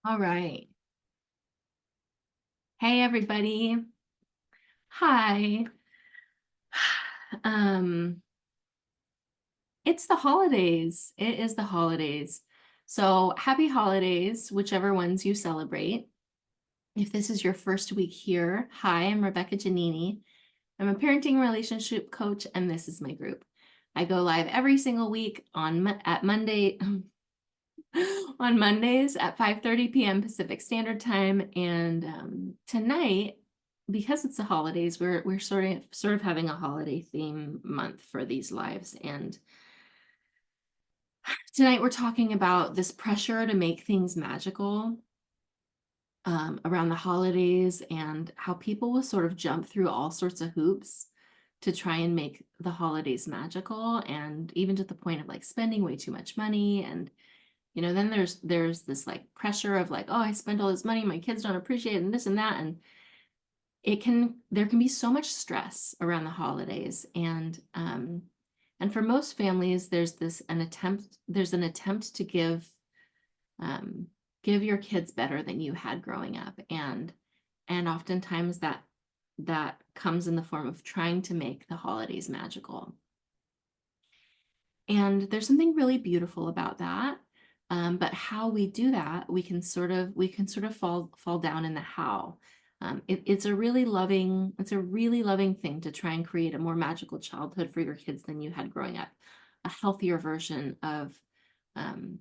All right. Hey, everybody. Hi. Um, it's the holidays. It is the holidays. So happy holidays, whichever ones you celebrate. If this is your first week here, hi, I'm Rebecca Giannini. I'm a parenting relationship coach, and this is my group. I go live every single week at Monday on Mondays at 5:30 p.m. Pacific Standard Time. And tonight, because it's the holidays, we're sort of having a holiday theme month for these lives. And tonight we're talking about this pressure to make things magical around the holidays and how people will sort of jump through all sorts of hoops to try and make the holidays magical, and even to the point of like spending way too much money. And then there's this like pressure of like, oh, I spent all this money, my kids don't appreciate it, and this and that. And there can be so much stress around the holidays. And for most families, there's an attempt to um, give your kids better than you had growing up. And oftentimes that comes in the form of trying to make the holidays magical. And there's something really beautiful about that. But how we do that, we can sort of fall down in the how. It's a really loving thing to try and create a more magical childhood for your kids than you had growing up, a healthier version of um,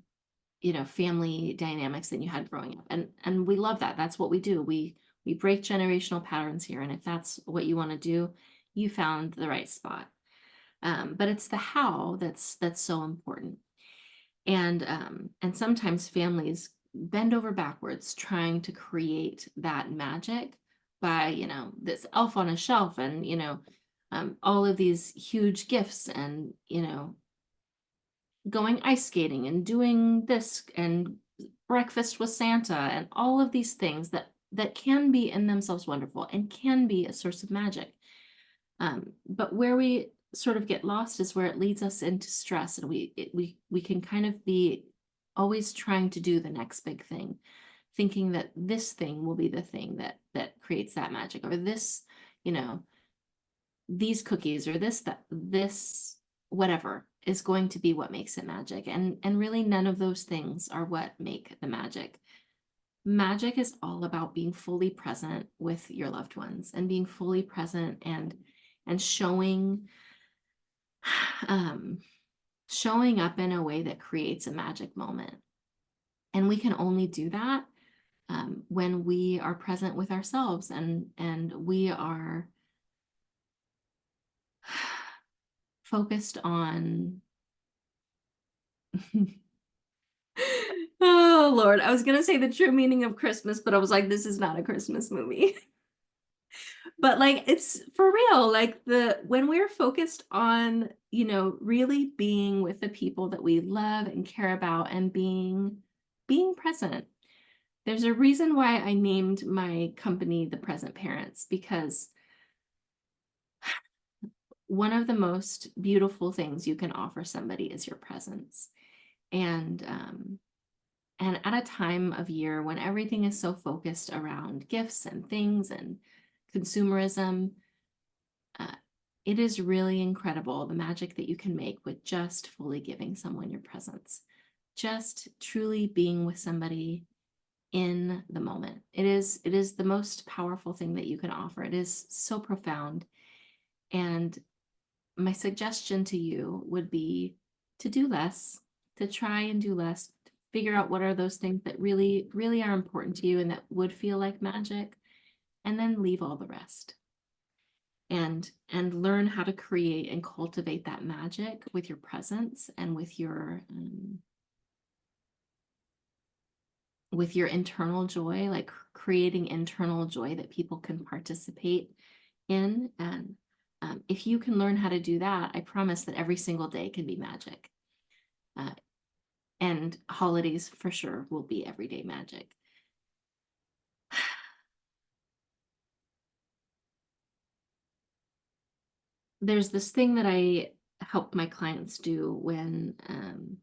family dynamics than you had growing up. And we love that. That's what we do. We break generational patterns here. And if that's what you want to do, you found the right spot. But it's the how that's so important. And sometimes families bend over backwards trying to create that magic by, this elf on a shelf, and, all of these huge gifts, and, going ice skating and doing this and breakfast with Santa and all of these things that can be in themselves wonderful and can be a source of magic. But where we sort of get lost is where it leads us into stress, and we can kind of be always trying to do the next big thing, thinking that this thing will be the thing that creates that magic, or this, you know, these cookies, or this whatever is going to be what makes it magic. And really none of those things are what make the magic. Magic is all about being fully present with your loved ones, and being fully present, and um, showing up in a way that creates a magic moment. And we can only do that when we are present with ourselves, and we are focused on oh Lord, I was gonna say the true meaning of Christmas, but I was like, this is not a Christmas movie. But like, it's for real, like the when we're focused on, really being with the people that we love and care about, and being present. There's a reason why I named my company The Present Parents, because one of the most beautiful things you can offer somebody is your presence. And at a time of year when everything is so focused around gifts and things and consumerism, uh, it is really incredible the magic that you can make with just fully giving someone your presence, just truly being with somebody in the moment. It is the most powerful thing that you can offer. It is so profound. And my suggestion to you would be to do less, to try and do less, to figure out what are those things that really, really are important to you and that would feel like magic, and then leave all the rest. And learn how to create and cultivate that magic with your presence, and with your internal joy, like creating internal joy that people can participate in. And if you can learn how to do that, I promise that every single day can be magic. Uh, and holidays for sure will be everyday magic. There's this thing that I help my clients do when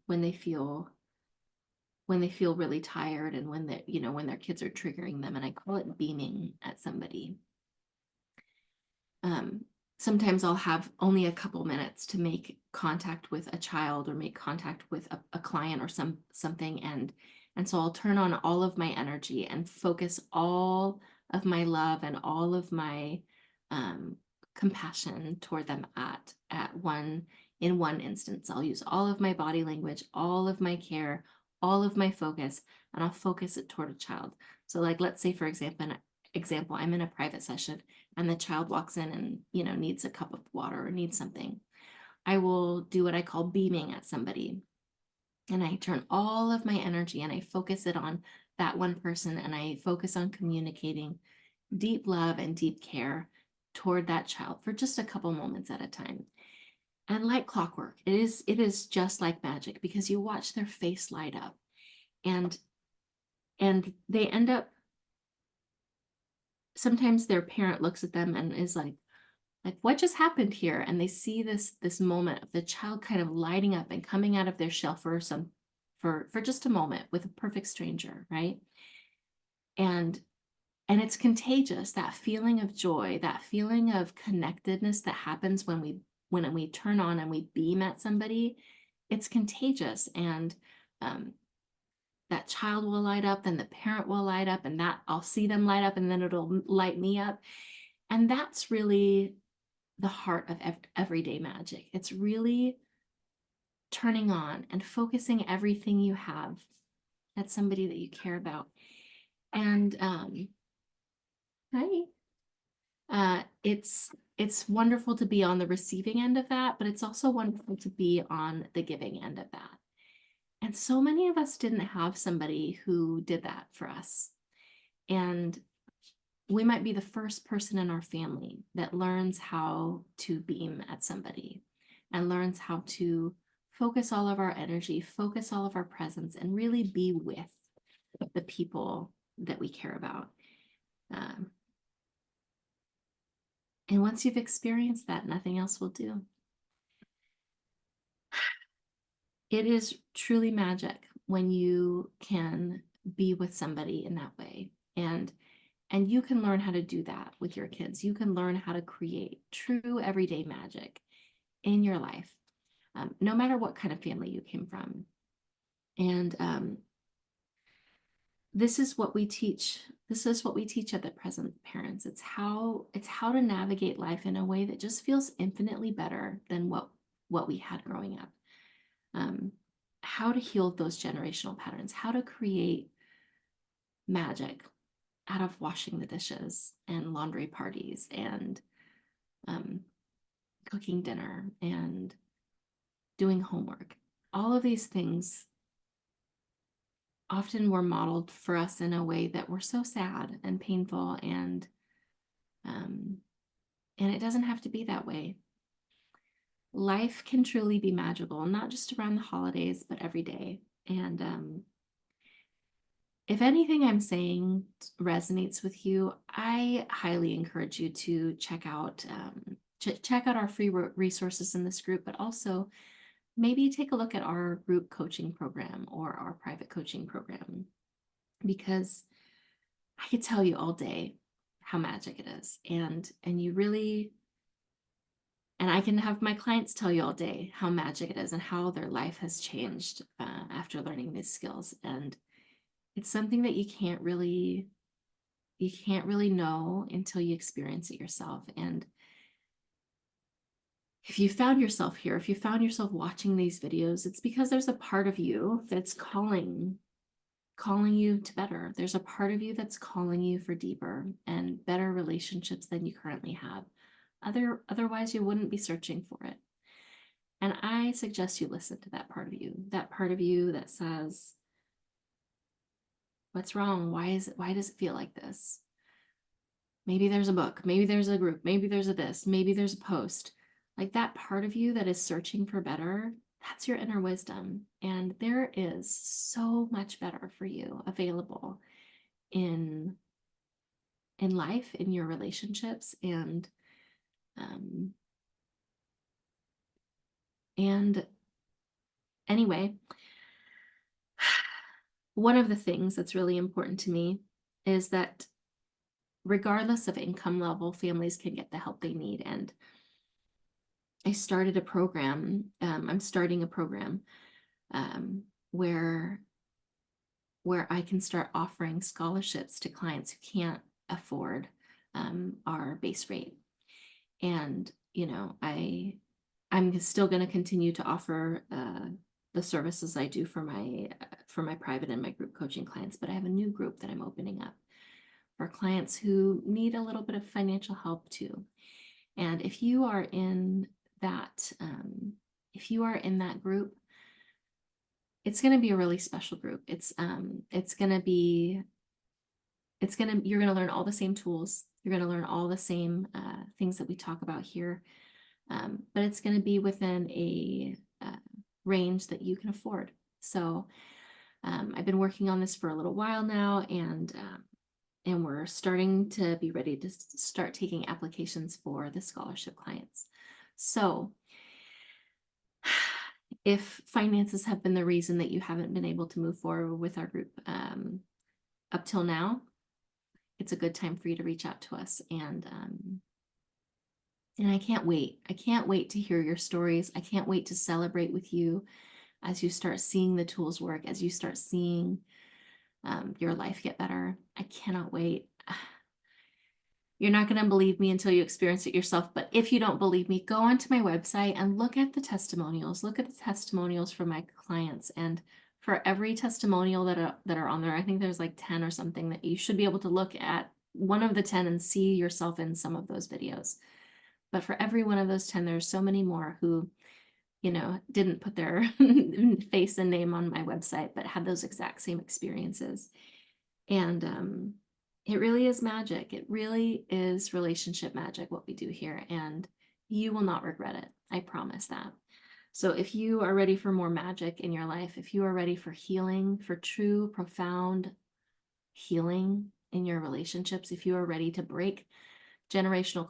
they feel when they feel really tired and when they, when their kids are triggering them, and I call it beaming at somebody. Um, Sometimes I'll have only a couple minutes to make contact with a child or make contact with a client or something, and so I'll turn on all of my energy and focus all of my love and all of my um, compassion toward them at one in one instance. I'll use all of my body language, all of my care, all of my focus, and I'll focus it toward a child. So, like, let's say, for example, I'm in a private session and the child walks in and, needs a cup of water or needs something. I will do what I call beaming at somebody. And I turn all of my energy and I focus it on that one person, and I focus on communicating deep love and deep care toward that child for just a couple moments at a time. And like clockwork, it is just like magic, because you watch their face light up, and they end up, sometimes their parent looks at them and is like, what just happened here? And they see this moment of the child kind of lighting up and coming out of their shell for just a moment with a perfect stranger, right? And it's contagious, that feeling of joy, that feeling of connectedness that happens when we turn on and we beam at somebody. It's contagious, and that child will light up, then the parent will light up, and that I'll see them light up, and then it'll light me up. And that's really the heart of everyday magic. It's really turning on and focusing everything you have at somebody that you care about. And hi. It's wonderful to be on the receiving end of that, but it's also wonderful to be on the giving end of that. And so many of us didn't have somebody who did that for us. And we might be the first person in our family that learns how to beam at somebody and learns how to focus all of our energy, focus all of our presence, and really be with the people that we care about. And once you've experienced that, nothing else will do. It is truly magic when you can be with somebody in that way. And you can learn how to do that with your kids. You can learn how to create true everyday magic in your life, no matter what kind of family you came from. And this is what we teach. This is what we teach at the Present Parents. It's how to navigate life in a way that just feels infinitely better than what we had growing up. How to heal those generational patterns, how to create magic out of washing the dishes and laundry parties and cooking dinner and doing homework. All of these things often were modeled for us in a way that were so sad and painful, and it doesn't have to be that way. Life can truly be magical, not just around the holidays, but every day. And if anything I'm saying resonates with you, I highly encourage you to check out our free resources in this group, but also maybe take a look at our group coaching program or our private coaching program, because I could tell you all day how magic it is, and you really, and I can have my clients tell you all day how magic it is and how their life has changed after learning these skills. And it's something that you can't really know until you experience it yourself. And if you found yourself here, if you found yourself watching these videos, it's because there's a part of you that's calling you to better. There's a part of you that's calling you for deeper and better relationships than you currently have. Otherwise, you wouldn't be searching for it. And I suggest you listen to that part of you that says, what's wrong? Why does it feel like this? Maybe there's a book, maybe there's a group, maybe there's a this, maybe there's a post. Like, that part of you that is searching for better, that's your inner wisdom. And there is so much better for you available in life, in your relationships, and anyway, one of the things that's really important to me is that regardless of income level, families can get the help they need. And I started a program, I'm starting a program um, where I can start offering scholarships to clients who can't afford our base rate. And, you know, I'm still going to continue to offer the services I do for my private and my group coaching clients, but I have a new group that I'm opening up for clients who need a little bit of financial help too. And if you are in that, group, it's going to be a really special group. You're going to learn all the same tools. You're going to learn all the same things that we talk about here. But it's going to be within a range that you can afford. So I've been working on this for a little while now, and we're starting to be ready to start taking applications for the scholarship clients. So if finances have been the reason that you haven't been able to move forward with our group up till now, it's a good time for you to reach out to us. And I can't wait. I can't wait to hear your stories. I can't wait to celebrate with you as you start seeing the tools work, as you start seeing your life get better. I cannot wait. You're not going to believe me until you experience it yourself. But if you don't believe me, go onto my website and look at the testimonials. Look at the testimonials from my clients. And for every testimonial that are on there, I think there's like 10 or something, that you should be able to look at one of the 10 and see yourself in some of those videos. But for every one of those 10, there's so many more who, you know, didn't put their face and name on my website, but had those exact same experiences. And it really is magic. It really is relationship magic, what we do here. And you will not regret it. I promise that. So if you are ready for more magic in your life, if you are ready for healing, for true, profound healing in your relationships, if you are ready to break generational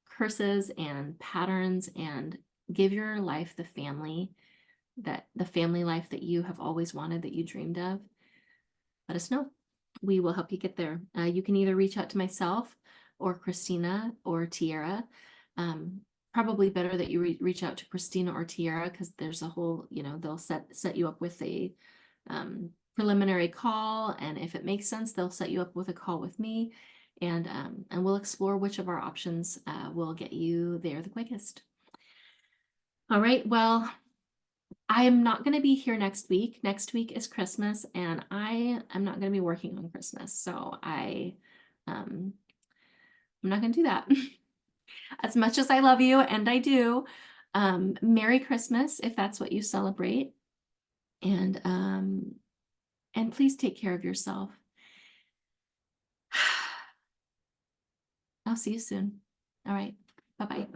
curses and patterns and give your life the family life that you have always wanted, that you dreamed of, let us know. We will help you get there. You can either reach out to myself or Christina or Tiara. Probably better that you reach out to Christina or Tiara, because there's a whole, you know, they'll set you up with a preliminary call, and if it makes sense, they'll set you up with a call with me, and we'll explore which of our options will get you there the quickest. All right, well, I am not going to be here next week. Next week is Christmas, and I am not going to be working on Christmas, so I'm not going to do that. As much as I love you, and I do, Merry Christmas if that's what you celebrate, and please take care of yourself. I'll see you soon. All right, bye-bye.